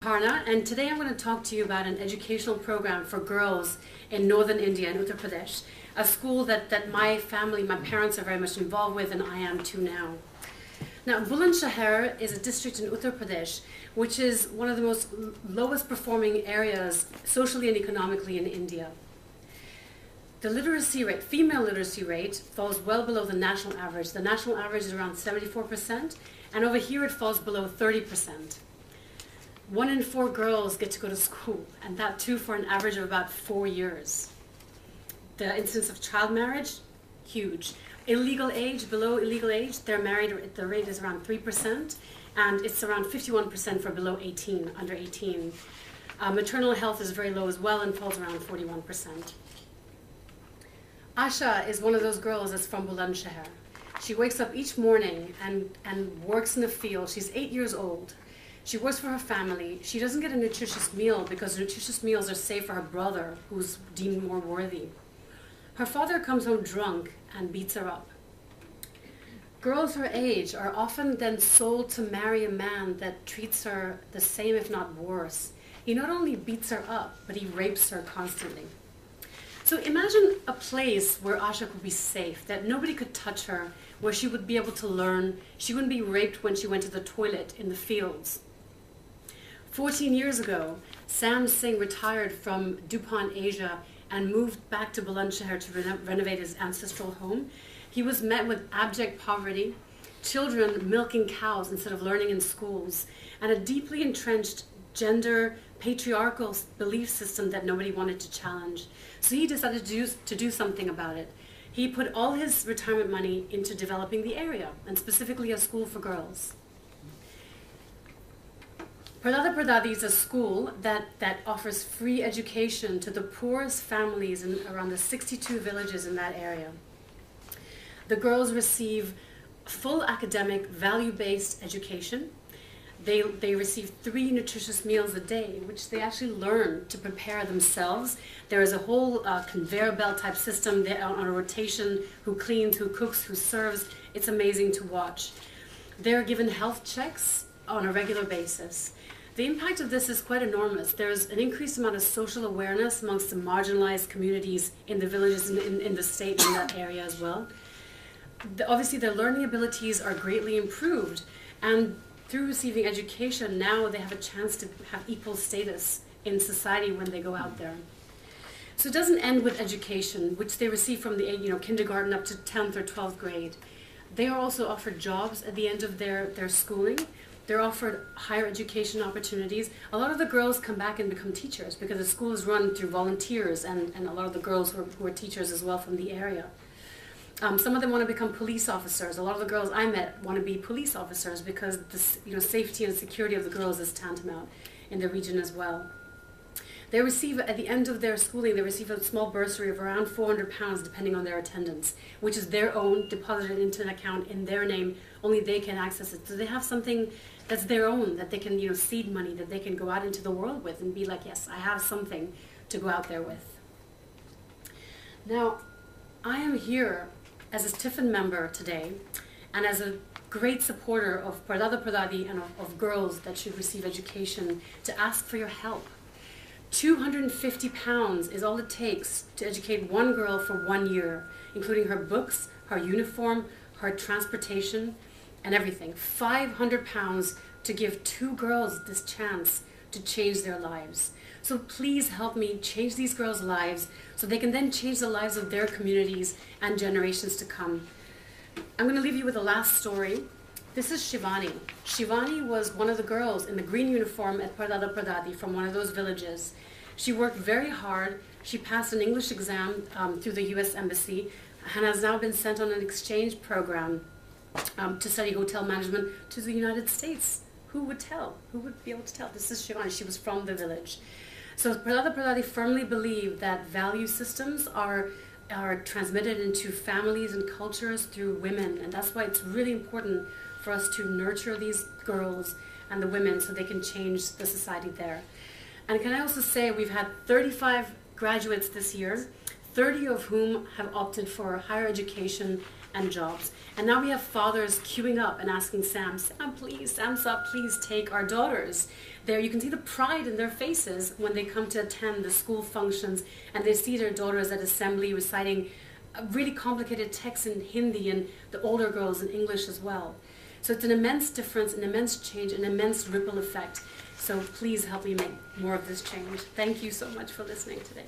Parna, and today I'm going to talk to you about an educational program for girls in northern India, in Uttar Pradesh, a school that my family, my parents are very much involved with, and I am too now. Now, Bulandshahr is a district in Uttar Pradesh, which is one of the most lowest performing areas socially and economically in India. The literacy rate, female literacy rate, falls well below the national average. The national average is around 74%, and over here it falls below 30%. 1 in 4 girls get to go to school, and that too for an average of about 4 years. The incidence of child marriage, huge. Illegal age, below illegal age, they're married, the rate is around 3%, and it's around 51% for below 18, under 18. Maternal health is very low as well and falls around 41%. Asha is one of those girls that's from Bulandshahr. She wakes up each morning and works in the field. She's 8 years old. She works for her family. She doesn't get a nutritious meal because nutritious meals are saved for her brother, who's deemed more worthy. Her father comes home drunk and beats her up. Girls her age are often then sold to marry a man that treats her the same, if not worse. He not only beats her up, but he rapes her constantly. So imagine a place where Asha could be safe, that nobody could touch her, where she would be able to learn. She wouldn't be raped when she went to the toilet in the fields. 14 years ago, Sam Singh retired from DuPont Asia and moved back to Bulandshahr to renovate his ancestral home. He was met with abject poverty, children milking cows instead of learning in schools, and a deeply entrenched gender patriarchal belief system that nobody wanted to challenge. So he decided to do something about it. He put all his retirement money into developing the area, and specifically a school for girls. Pradada Pradadi is a school that offers free education to the poorest families in around the 62 villages in that area. The girls receive full academic, value-based education. They receive 3 nutritious meals a day, which they actually learn to prepare themselves. There is a whole conveyor belt type system on a rotation, who cleans, who cooks, who serves. It's amazing to watch. They're given health checks on a regular basis. The impact of this is quite enormous. There's an increased amount of social awareness amongst the marginalized communities in the villages, in the state, in that area as well. Obviously, their learning abilities are greatly improved, and through receiving education, now they have a chance to have equal status in society when they go out there. So it doesn't end with education, which they receive from the kindergarten up to 10th or 12th grade. They are also offered jobs at the end of their schooling. They're offered higher education opportunities. A lot of the girls come back and become teachers because the school is run through volunteers and a lot of the girls who are teachers as well from the area. Some of them want to become police officers. A lot of the girls I met want to be police officers because the safety and security of the girls is tantamount in the region as well. They receive, at the end of their schooling, they receive a small bursary of around £400 depending on their attendance, which is their own, deposited into an account in their name. Only they can access it. So they have something that's their own, that they can, seed money, that they can go out into the world with and be like, yes, I have something to go out there with. Now, I am here as a Tiffin member today, and as a great supporter of Pradada Pradadi and of girls that should receive education, to ask for your help. £250 is all it takes to educate one girl for 1 year, including her books, her uniform, her transportation, and everything. £500 to give 2 girls this chance to change their lives. So please help me change these girls' lives so they can then change the lives of their communities and generations to come. I'm going to leave you with a last story. This is Shivani. Shivani was one of the girls in the green uniform at Pradada Pradadi from one of those villages. She worked very hard. She passed an English exam through the U.S. Embassy and has now been sent on an exchange program to study hotel management to the United States. Who would tell? Who would be able to tell? This is Shivani. She was from the village. So Pradada Pradadi firmly believe that value systems are transmitted into families and cultures through women, and that's why it's really important for us to nurture these girls and the women so they can change the society there. And can I also say we've had 35 graduates this year, 30 of whom have opted for higher education and jobs. And now we have fathers queuing up and asking Sam, Samsa, please take our daughters. there you can see the pride in their faces when they come to attend the school functions and they see their daughters at assembly reciting a really complicated text in Hindi and the older girls in English as well. So it's an immense difference, an immense change, an immense ripple effect. So please help me make more of this change. Thank you so much for listening today.